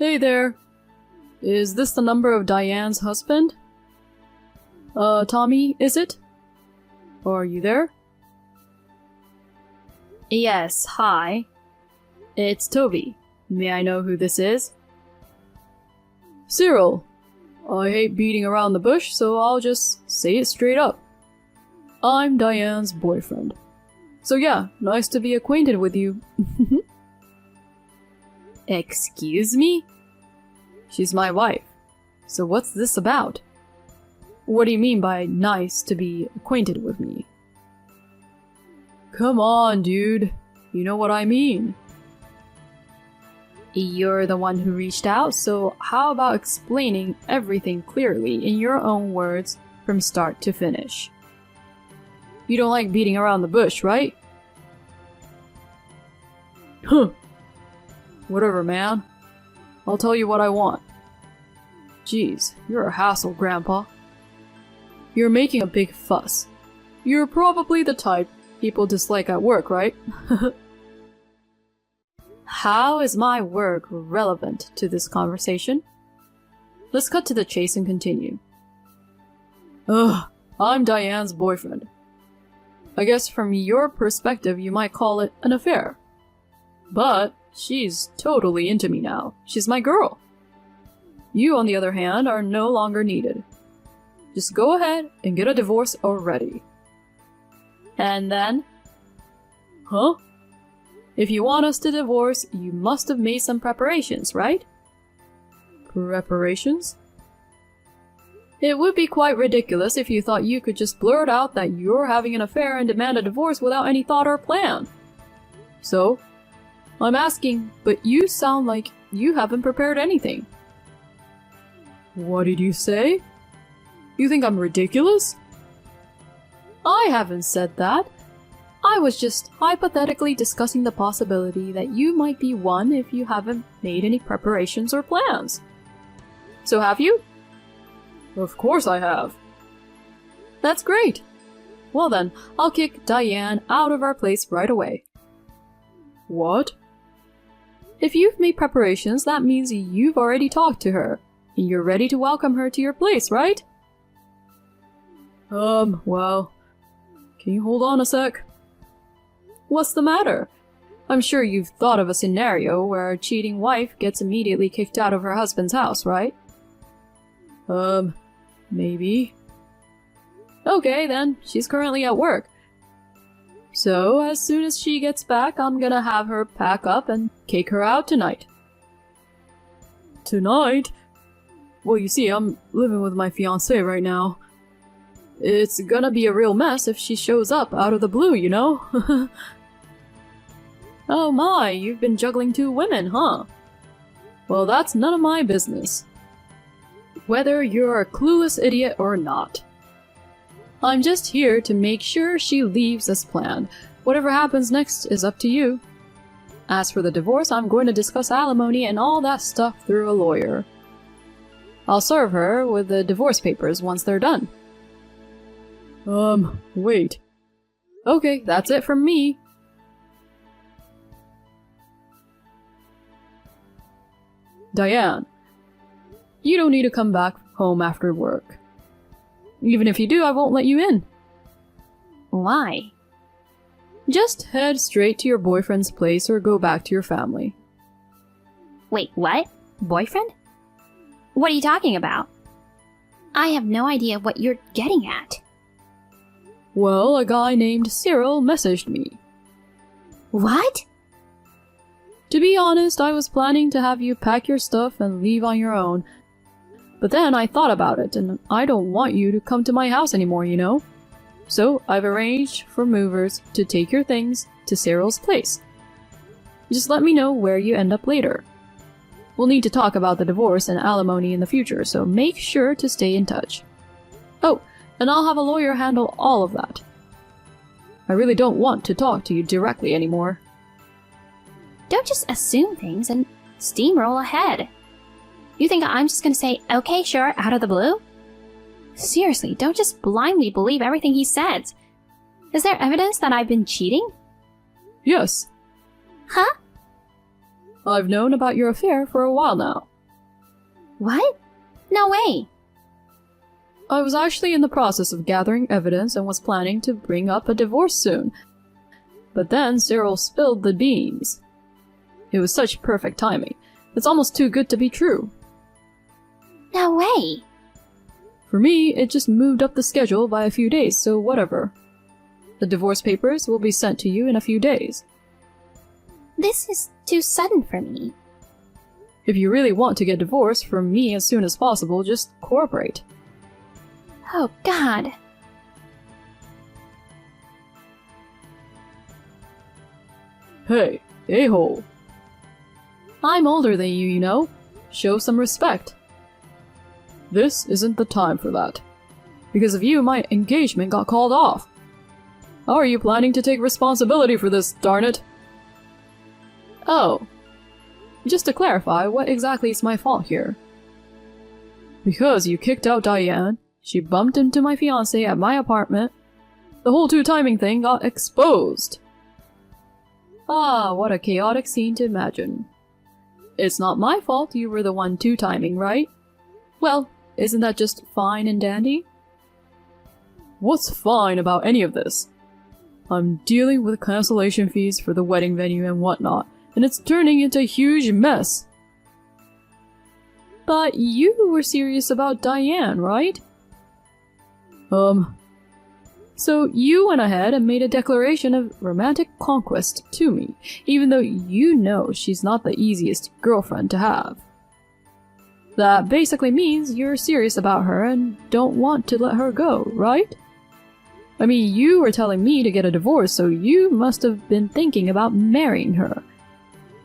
Hey there. Is this the number of Diane's husband? Tommy, is it? Are you there? Yes, hi. It's Toby. May I know who this is? Cyril. I hate beating around the bush, so I'll just say it straight up. I'm Diane's boyfriend. So yeah, nice to be acquainted with you. Excuse me? She's my wife. So what's this about? What do you mean by nice to be acquainted with me? Come on, dude. You know what I mean. You're the one who reached out, so how about explaining everything clearly in your own words from start to finish? You don't like beating around the bush, right? Huh. Whatever, man. I'll tell you what I want. Jeez, you're a hassle, Grandpa. You're making a big fuss. You're probably the type people dislike at work, right? How is my work relevant to this conversation? Let's cut to the chase and continue. Ugh, I'm Diane's boyfriend. I guess from your perspective you might call it an affair. But she's totally into me now. She's my girl. You, on the other hand, are no longer needed. Just go ahead and get a divorce already. And then? Huh? If you want us to divorce, you must have made some preparations, right? Preparations? It would be quite ridiculous if you thought you could just blurt out that you're having an affair and demand a divorce without any thought or plan. So, I'm asking, but you sound like you haven't prepared anything. What did you say? You think I'm ridiculous? I haven't said that. I was just hypothetically discussing the possibility that you might be one if you haven't made any preparations or plans. So have you? Of course I have. That's great. Well then, I'll kick Diane out of our place right away. What? If you've made preparations, that means you've already talked to her, and you're ready to welcome her to your place, right? Well, can you hold on a sec? What's the matter? I'm sure you've thought of a scenario where a cheating wife gets immediately kicked out of her husband's house, right? Maybe. Okay, then. She's currently at work. So, as soon as she gets back, I'm gonna have her pack up and kick her out tonight. Tonight? Well, you see, I'm living with my fiancé right now. It's gonna be a real mess if she shows up out of the blue, you know? Oh my, you've been juggling 2 women, huh? Well, that's none of my business. Whether you're a clueless idiot or not. I'm just here to make sure she leaves as planned. Whatever happens next is up to you. As for the divorce, I'm going to discuss alimony and all that stuff through a lawyer. I'll serve her with the divorce papers once they're done. Wait. Okay, that's it from me. Diane, you don't need to come back home after work. Even if you do, I won't let you in. Why? Just head straight to your boyfriend's place or go back to your family. Wait, what? Boyfriend? What are you talking about? I have no idea what you're getting at. Well, a guy named Cyril messaged me. What? To be honest, I was planning to have you pack your stuff and leave on your own. But then I thought about it, and I don't want you to come to my house anymore, you know? So I've arranged for movers to take your things to Cyril's place. Just let me know where you end up later. We'll need to talk about the divorce and alimony in the future, so make sure to stay in touch. Oh, and I'll have a lawyer handle all of that. I really don't want to talk to you directly anymore. Don't just assume things and steamroll ahead. You think I'm just gonna say, okay, sure, out of the blue? Seriously, don't just blindly believe everything he says. Is there evidence that I've been cheating? Yes. Huh? I've known about your affair for a while now. What? No way! I was actually in the process of gathering evidence and was planning to bring up a divorce soon. But then Cyril spilled the beans. It was such perfect timing. It's almost too good to be true. No way! For me, it just moved up the schedule by a few days, so whatever. The divorce papers will be sent to you in a few days. This is too sudden for me. If you really want to get divorced from me as soon as possible, just cooperate. Oh, God. Hey, a-hole. I'm older than you know. Show some respect. This isn't the time for that. Because of you, my engagement got called off. How are you planning to take responsibility for this, darn it? Oh. Just to clarify, what exactly is my fault here? Because you kicked out Diane, she bumped into my fiancé at my apartment, the whole two-timing thing got exposed. Ah, what a chaotic scene to imagine. It's not my fault you were the one two-timing, right? Well, isn't that just fine and dandy? What's fine about any of this? I'm dealing with cancellation fees for the wedding venue and whatnot, and it's turning into a huge mess. But you were serious about Diane, right? So you went ahead and made a declaration of romantic conquest to me, even though you know she's not the easiest girlfriend to have. That basically means you're serious about her and don't want to let her go, right? I mean, you were telling me to get a divorce, so you must have been thinking about marrying her.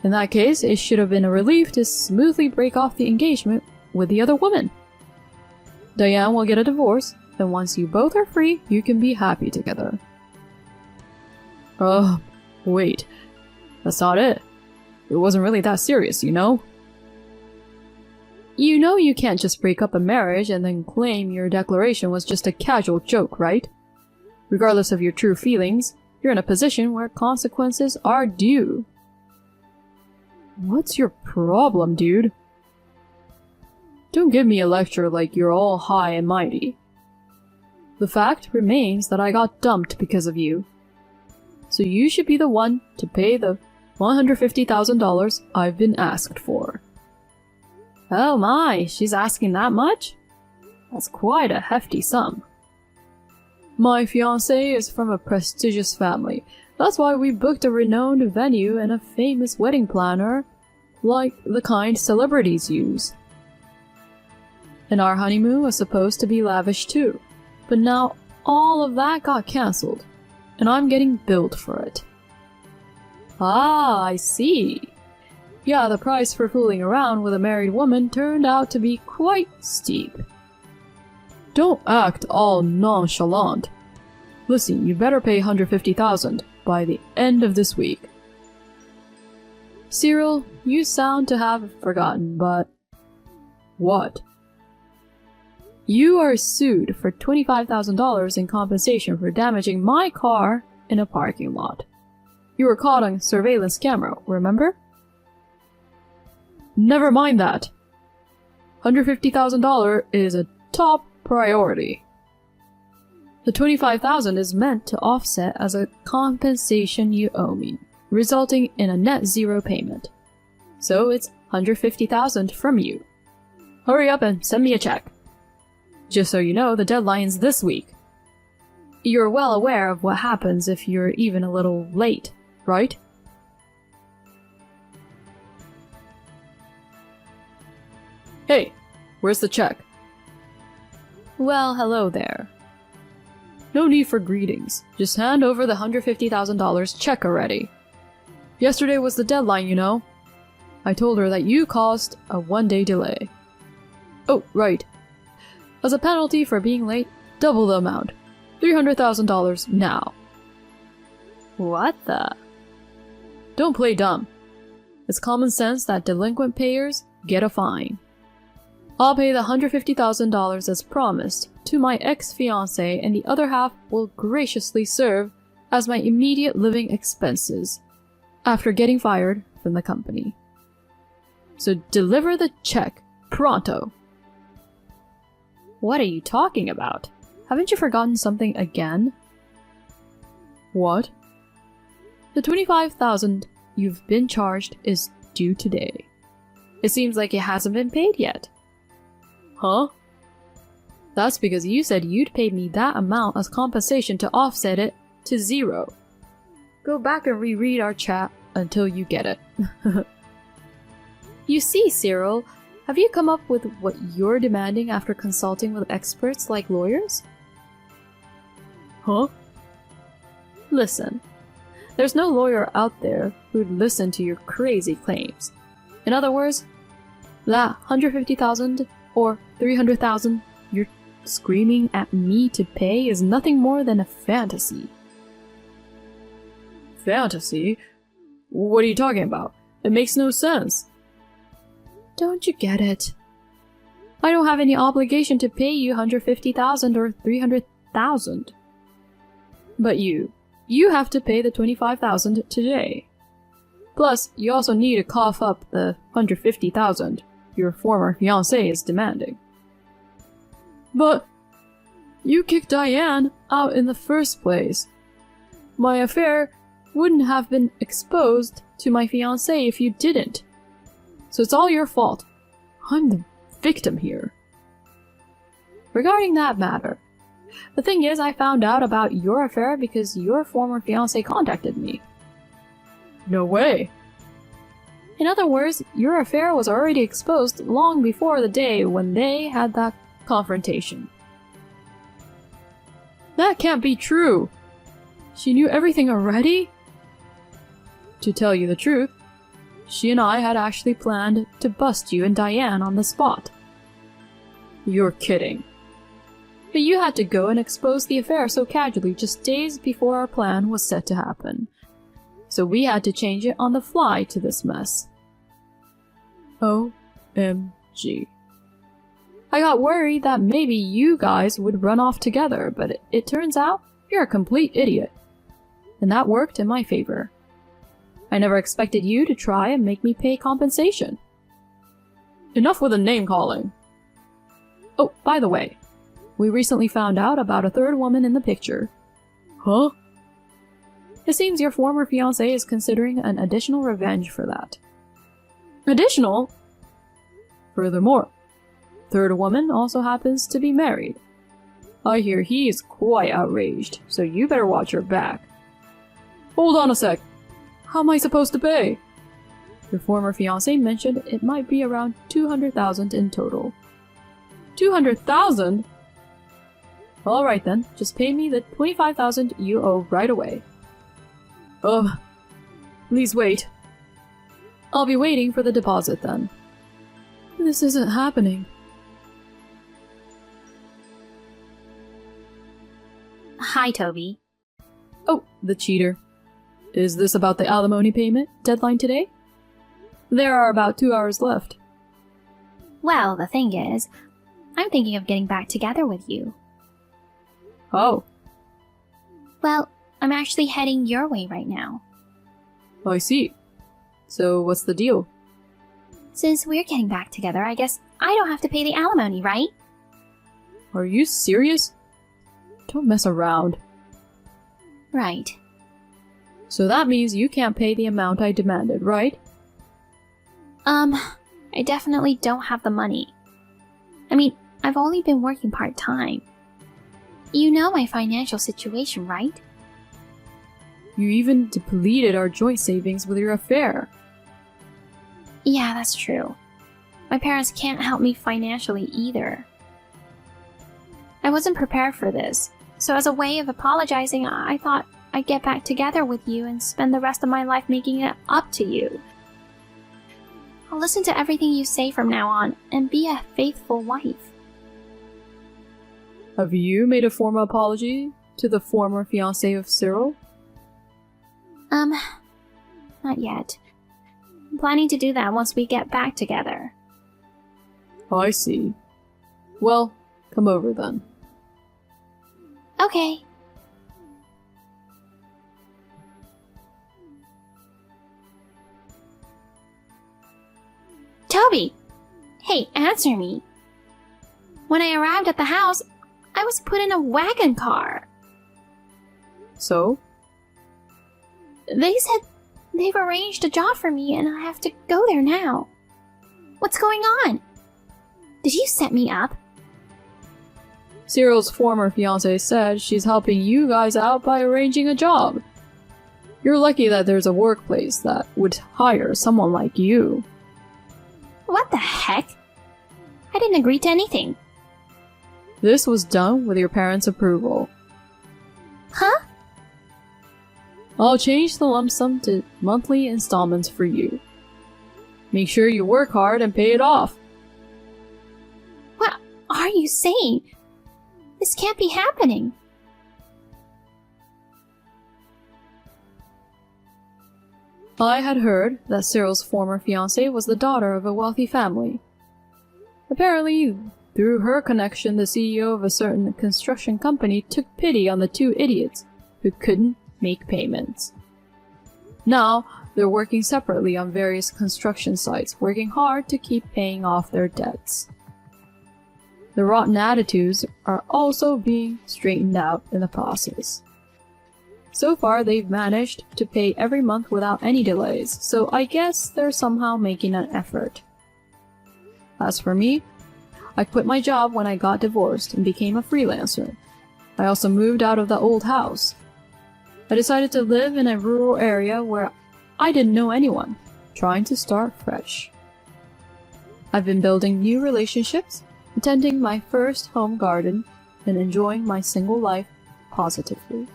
In that case, it should have been a relief to smoothly break off the engagement with the other woman. Diane will get a divorce, and once you both are free, you can be happy together. Wait. That's not it. It wasn't really that serious, you know? You know you can't just break up a marriage and then claim your declaration was just a casual joke, right? Regardless of your true feelings, you're in a position where consequences are due. What's your problem, dude? Don't give me a lecture like you're all high and mighty. The fact remains that I got dumped because of you. So you should be the one to pay the $150,000 I've been asked for. Oh my, she's asking that much? That's quite a hefty sum. My fiancé is from a prestigious family. That's why we booked a renowned venue and a famous wedding planner, like the kind celebrities use. And our honeymoon was supposed to be lavish too. But now all of that got cancelled, and I'm getting billed for it. Ah, I see. Yeah, the price for fooling around with a married woman turned out to be quite steep. Don't act all nonchalant. Listen, you better pay $150,000 by the end of this week. Cyril, you sound to have forgotten, but... What? You are sued for $25,000 in compensation for damaging my car in a parking lot. You were caught on surveillance camera, remember? Never mind that. $150,000 is a top priority. The $25,000 is meant to offset as a compensation you owe me, resulting in a net zero payment. So it's $150,000 from you. Hurry up and send me a check. Just so you know, the deadline's this week. You're well aware of what happens if you're even a little late, right? Hey, where's the check? Well, hello there. No need for greetings. Just hand over the $150,000 check already. Yesterday was the deadline, you know. I told her that you caused a one-day delay. Oh, right. As a penalty for being late, double the amount. $300,000 now. What the? Don't play dumb. It's common sense that delinquent payers get a fine. I'll pay the $150,000 as promised to my ex-fiancé, and the other half will graciously serve as my immediate living expenses after getting fired from the company. So deliver the check Pronto. What are you talking about? Haven't you forgotten something again? What? The 25,000 you've been charged is due today. It seems like it hasn't been paid yet. Huh? That's because you said you'd pay me that amount as compensation to offset it to 0. Go back and reread our chat until you get it. You see, Cyril, have you come up with what you're demanding after consulting with experts like lawyers? Huh? Listen, there's no lawyer out there who'd listen to your crazy claims. In other words, that 150,000 or 300,000 you're screaming at me to pay is nothing more than a fantasy. Fantasy? What are you talking about? It makes no sense. Don't you get it? I don't have any obligation to pay you 150,000 or 300,000. But you have to pay the 25,000 today. Plus, you also need to cough up the 150,000 your former fiancé is demanding. But you kicked Diane out in the first place. My affair wouldn't have been exposed to my fiancé if you didn't. So it's all your fault. I'm the victim here. Regarding that matter, the thing is, I found out about your affair because your former fiancé contacted me. No way. In other words, your affair was already exposed long before the day when they had that confrontation. That can't be true. She knew everything already? To tell you the truth, she and I had actually planned to bust you and Diane on the spot. You're kidding. But you had to go and expose the affair so casually just days before our plan was set to happen. So we had to change it on the fly to this mess. OMG. I got worried that maybe you guys would run off together, but it turns out you're a complete idiot. And that worked in my favor. I never expected you to try and make me pay compensation. Enough with the name-calling. Oh, by the way, we recently found out about a third woman in the picture. Huh? It seems your former fiancé is considering an additional revenge for that. Additional? Furthermore, third woman also happens to be married. I hear he's quite outraged, so you better watch your back. Hold on a sec. How am I supposed to pay? Your former fiancé mentioned it might be around 200,000 in total. 200,000? Alright then, just pay me the 25,000 you owe right away. Please wait. I'll be waiting for the deposit then. This isn't happening. Hi, Toby. Oh, the cheater. Is this about the alimony payment deadline today? There are about 2 hours left. Well, the thing is, I'm thinking of getting back together with you. Oh, Well, I'm actually heading your way right now. I see. So what's the deal? Since we're getting back together, I guess I don't have to pay the alimony, right? Are you serious? Don't mess around. Right. So that means you can't pay the amount I demanded, right? I definitely don't have the money. I mean, I've only been working part-time. You know my financial situation, right? You even depleted our joint savings with your affair. Yeah, that's true. My parents can't help me financially either. I wasn't prepared for this, so as a way of apologizing, I thought I'd get back together with you and spend the rest of my life making it up to you. I'll listen to everything you say from now on and be a faithful wife. Have you made a formal apology to the former fiancé of Cyril? Not yet. I'm planning to do that once we get back together. I see. Well, come over then. Okay. Toby! Hey, answer me. When I arrived at the house, I was put in a wagon car. So? They said they've arranged a job for me and I have to go there now. What's going on? Did you set me up? Cyril's former fiancée said she's helping you guys out by arranging a job. You're lucky that there's a workplace that would hire someone like you. What the heck? I didn't agree to anything. This was done with your parents' approval. Huh? I'll change the lump sum to monthly installments for you. Make sure you work hard and pay it off. What are you saying? This can't be happening. I had heard that Cyril's former fiancée was the daughter of a wealthy family. Apparently, through her connection, the CEO of a certain construction company took pity on the two idiots who couldn't make payments. Now, they're working separately on various construction sites, working hard to keep paying off their debts. The rotten attitudes are also being straightened out in the process. So far, they've managed to pay every month without any delays, so I guess they're somehow making an effort. As for me, I quit my job when I got divorced and became a freelancer. I also moved out of the old house. I decided to live in a rural area where I didn't know anyone, trying to start fresh. I've been building new relationships, attending my first home garden, and enjoying my single life positively.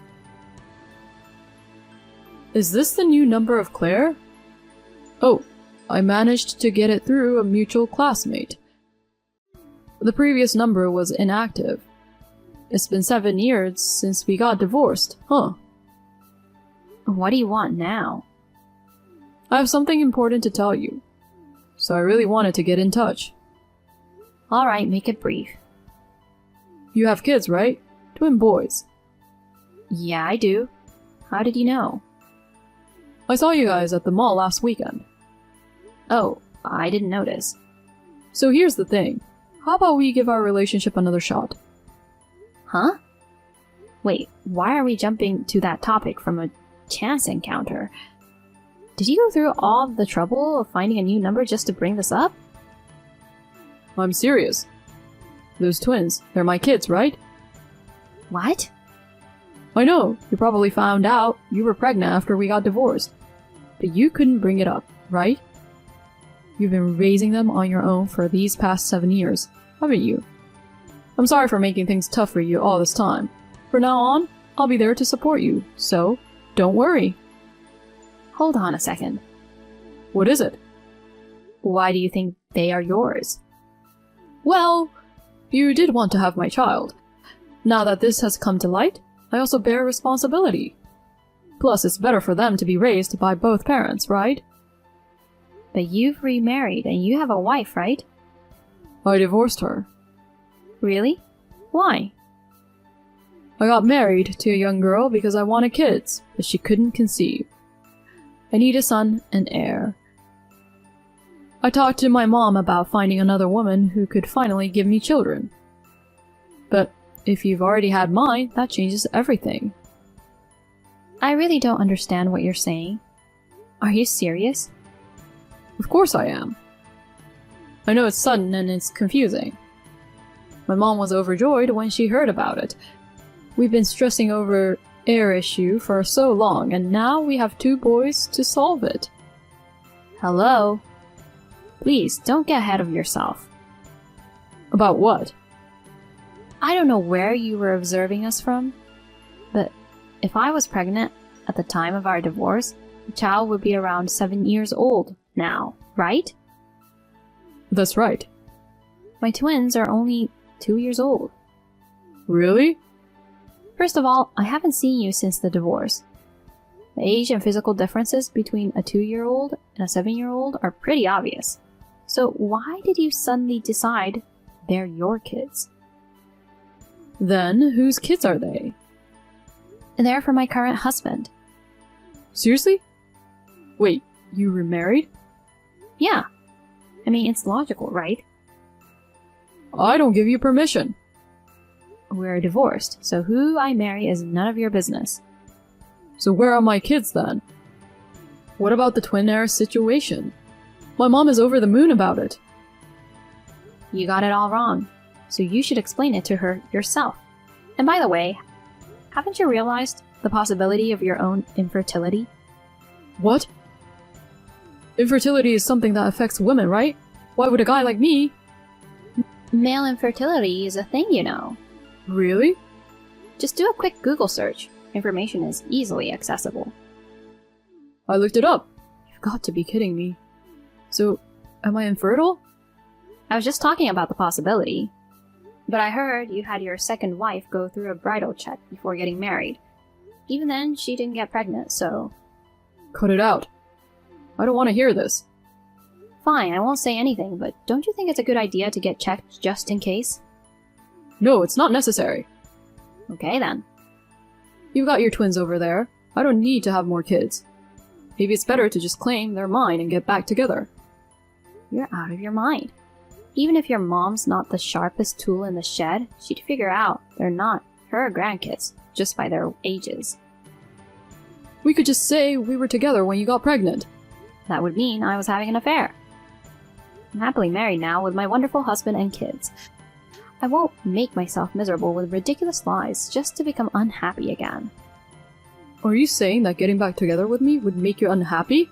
Is this the new number of Claire? Oh, I managed to get it through a mutual classmate. The previous number was inactive. It's been 7 years since we got divorced, huh? What do you want now? I have something important to tell you, so I really wanted to get in touch. Alright, make it brief. You have kids, right? Twin boys. Yeah, I do. How did you know? I saw you guys at the mall last weekend. Oh, I didn't notice. So here's the thing. How about we give our relationship another shot? Huh? Wait, why are we jumping to that topic from a chance encounter? Did you go through all the trouble of finding a new number just to bring this up? I'm serious. Those twins, they're my kids, right? What? I know, you probably found out you were pregnant after we got divorced. But you couldn't bring it up, right? You've been raising them on your own for these past 7 years, haven't you? I'm sorry for making things tough for you all this time. From now on, I'll be there to support you, so don't worry. Hold on a second. What is it? Why do you think they are yours? Well, you did want to have my child. Now that this has come to light, I also bear responsibility. Plus, it's better for them to be raised by both parents, right? But you've remarried and you have a wife, right? I divorced her. Really? Why? I got married to a young girl because I wanted kids, but she couldn't conceive. I need a son and heir. I talked to my mom about finding another woman who could finally give me children. But if you've already had mine, that changes everything. I really don't understand what you're saying. Are you serious? Of course I am. I know it's sudden and it's confusing. My mom was overjoyed when she heard about it. We've been stressing over heir issue for so long, and now we have 2 boys to solve it. Hello? Please, don't get ahead of yourself. About what? I don't know where you were observing us from, but if I was pregnant at the time of our divorce, the child would be around 7 years old now, right? That's right. My twins are only 2 years old. Really? First of all, I haven't seen you since the divorce. The age and physical differences between a 2-year-old and a 7-year-old are pretty obvious. So why did you suddenly decide they're your kids? Then, whose kids are they? They're for my current husband. Seriously? Wait, you remarried? Yeah. I mean, it's logical, right? I don't give you permission. We're divorced, so who I marry is none of your business. So where are my kids then? What about the twin heir situation? My mom is over the moon about it. You got it all wrong, so you should explain it to her yourself. And by the way, haven't you realized the possibility of your own infertility? What? Infertility is something that affects women, right? Why would a guy like me? Male infertility is a thing, you know. Really? Just do a quick Google search. Information is easily accessible. I looked it up. You've got to be kidding me. So, am I infertile? I was just talking about the possibility. But I heard you had your second wife go through a bridal check before getting married. Even then, she didn't get pregnant, so... Cut it out. I don't want to hear this. Fine, I won't say anything, but don't you think it's a good idea to get checked just in case? No, it's not necessary. Okay then. You've got your twins over there. I don't need to have more kids. Maybe it's better to just claim they're mine and get back together. You're out of your mind. Even if your mom's not the sharpest tool in the shed, she'd figure out they're not her grandkids just by their ages. We could just say we were together when you got pregnant. That would mean I was having an affair. I'm happily married now with my wonderful husband and kids. I won't make myself miserable with ridiculous lies just to become unhappy again. Are you saying that getting back together with me would make you unhappy?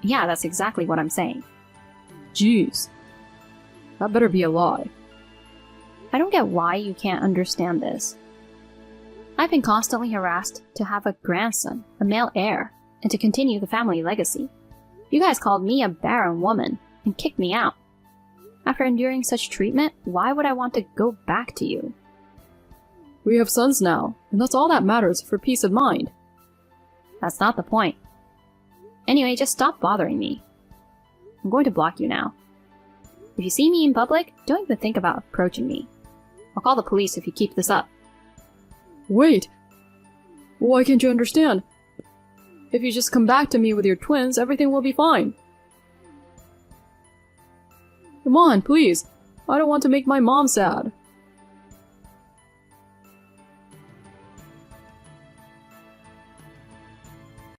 Yeah, that's exactly what I'm saying. Jeez. That better be a lie. I don't get why you can't understand this. I've been constantly harassed to have a grandson, a male heir, and to continue the family legacy. You guys called me a barren woman and kicked me out. After enduring such treatment, why would I want to go back to you? We have sons now, and that's all that matters for peace of mind. That's not the point. Anyway, just stop bothering me. I'm going to block you now. If you see me in public, don't even think about approaching me. I'll call the police if you keep this up. Wait! Why can't you understand? If you just come back to me with your twins, everything will be fine. Come on, please. I don't want to make my mom sad.